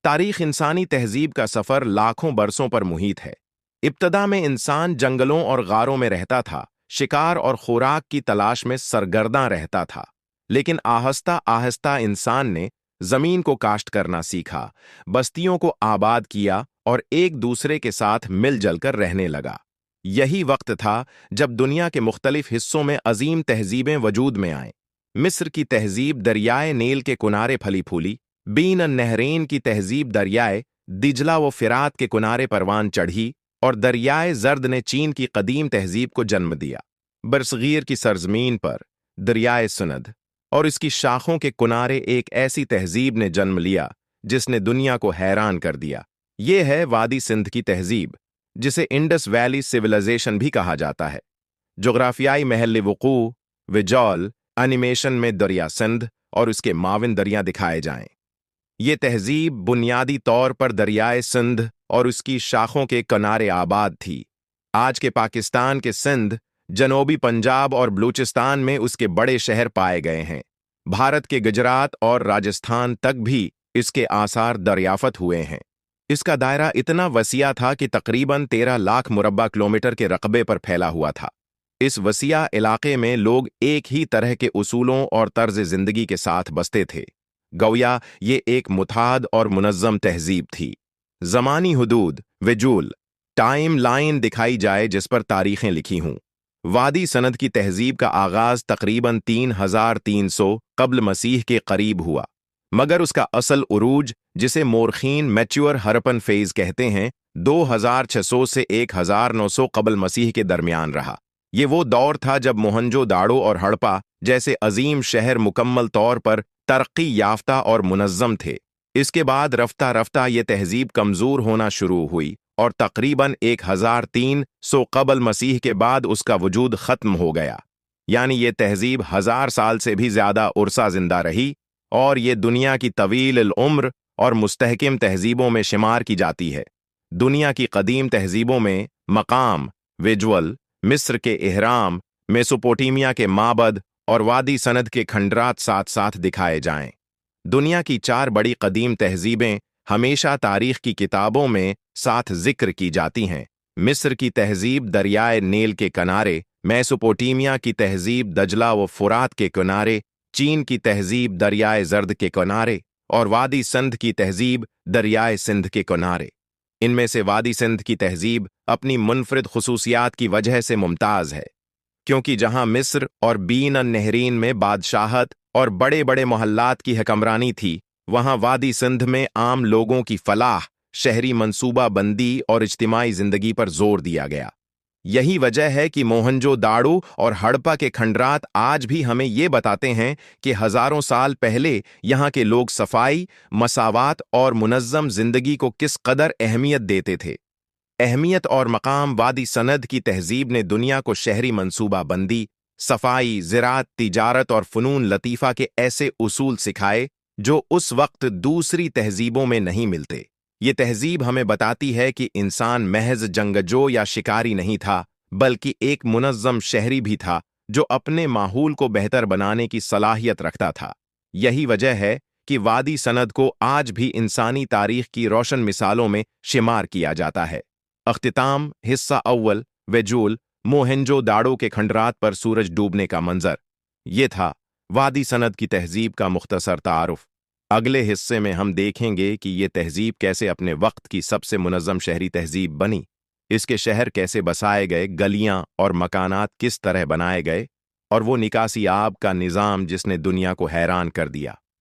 तारीख इंसानी तहजीब का सफ़र लाखों बरसों पर मुहित है। इब्तदा में इंसान जंगलों और गारों में रहता था, शिकार और खुराक की तलाश में सरगर्दां रहता था। लेकिन आहिस्ता आहिस्ता इंसान ने जमीन को काश्त करना सीखा, बस्तियों को आबाद किया और एक दूसरे के साथ मिलजुल कर रहने लगा। यही वक्त था जब दुनिया के मुख्तलिफ हिस्सों में अजीम तहजीबें वजूद में आएं। मिस्र की तहजीब दरियाए नील के किनारे फली फूली, बीन नहरेन की तहजीब दरियाए दिजला व फिरात के किनारे परवान चढ़ी, और दरियाए जर्द ने चीन की कदीम तहजीब को जन्म दिया। बरसगीर की सरजमीन पर दरियाए सुनद और इसकी शाखों के किनारे एक ऐसी तहजीब ने जन्म लिया जिसने दुनिया को हैरान कर दिया। ये है वादी सिंध की तहजीब, जिसे इंडस वैली सिविलाइजेशन भी कहा जाता है। जोग्राफियाई महल वकू विजौल एनिमेशन में दरिया सिंध और उसके माविन दरिया दिखाए जाएं। ये तहजीब बुनियादी तौर पर दरियाए सिंध और उसकी शाखों के किनारे आबाद थी। आज के पाकिस्तान के सिंध, जनूबी पंजाब और बलूचिस्तान में उसके बड़े शहर पाए गए हैं। भारत के गुजरात और राजस्थान तक भी इसके आसार दरियाफत हुए हैं। इसका दायरा इतना वसीया था कि तकरीबन 13 लाख मुरब्बा किलोमीटर के रकबे पर फैला हुआ था। इस वसीया इलाके में लोग एक ही तरह के उसूलों और तर्ज जिंदगी के साथ बसते थे। गोया ये एक मुताद और मुनज़्ज़म तहजीब थी। ज़मानी हुदूद विजूल टाइम लाइन दिखाई जाए जिस पर तारीखें लिखी हों। वादी सनद की तहजीब का आगाज तकरीबन 3300 कब्ल मसीह के करीब हुआ, मगर उसका असल उरूज, जिसे मोरखीन मैच्योर हरपन फेज कहते हैं, 2600 से 1900 कब्ल मसीह के दरमियान रहा। ये वो दौर था जब मोहनजो दाड़ो और हड़प्पा जैसे अजीम शहर मुकम्मल तौर पर तरक्की याफ्ता और मुनज़्ज़म थे। इसके बाद रफ्ता रफ्ता ये तहजीब कमज़ोर होना शुरू हुई और तकरीबन 1300 कब्ल मसीह के बाद उसका वजूद ख़त्म हो गया। यानी ये तहजीब 1000 साल से भी ज़्यादा उर्सा जिंदा रही और ये दुनिया की तवील उम्र और मुस्तहकिम तहजीबों में शुमार की जाती है। दुनिया की कदीम तहजीबों में मकाम विजुअल, मिस्र के इहराम, मेसोपोटामिया के माबद और वादी सनद के खंडरात साथ साथ दिखाए जाएं। दुनिया की 4 बड़ी कदीम तहजीबें हमेशा तारीख की किताबों में साथ जिक्र की जाती हैं। मिस्र की तहजीब दरियाए नील के किनारे, मेसोपोटामिया की तहजीब दजला व फुरात के किनारे, चीन की तहजीब दरियाए जर्द के किनारे और वादी सिंध की तहजीब दरियाए सिंध के किनारे। इनमें से वादी सिंध की तहजीब अपनी मुनफरिद खुसूसियात की वजह से मुमताज़ है, क्योंकि जहां मिस्र और बीन नहरीन में बादशाहत और बड़े बड़े मोहल्लात की हुक्मरानी थी, वहां वादी सिंध में आम लोगों की फलाह, शहरी मंसूबा बंदी और इज्तिमाई जिंदगी पर जोर दिया गया। यही वजह है कि मोहनजो दाड़ो और हड़प्पा के खंडरात आज भी हमें ये बताते हैं कि हजारों साल पहले यहाँ के लोग सफाई, मसावात और मुनज़्ज़म जिंदगी को किस कदर अहमियत देते थे। अहमियत और मकाम वादी सनद की तहजीब ने दुनिया को शहरी मंसूबा बंदी, सफाई, ज़राअत, तिजारत और फ़नून लतीफ़ा के ऐसे उसूल सिखाए जो उस वक्त दूसरी तहजीबों में नहीं मिलते। ये तहजीब हमें बताती है कि इंसान महज जंगजो या शिकारी नहीं था, बल्कि एक मुनज़्ज़म शहरी भी था जो अपने माहौल को बेहतर बनाने की सलाहियत रखता था। यही वजह है कि वादी सनद को आज भी इंसानी तारीख की रोशन मिसालों में शुमार किया जाता है। अख्तिताम हिस्सा अव्वल वेजूल मोहनजो दाड़ो के खंडरात पर सूरज डूबने का मंजर। ये था वादी सनद की तहजीब का मुख्तसर तारुफ। अगले हिस्से में हम देखेंगे कि ये तहजीब कैसे अपने वक्त की सबसे मुनज़्ज़म शहरी तहजीब बनी, इसके शहर कैसे बसाए गए, गलियां और मकानात किस तरह बनाए गए, और वो निकासी आब का निज़ाम जिसने दुनिया को हैरान कर दिया।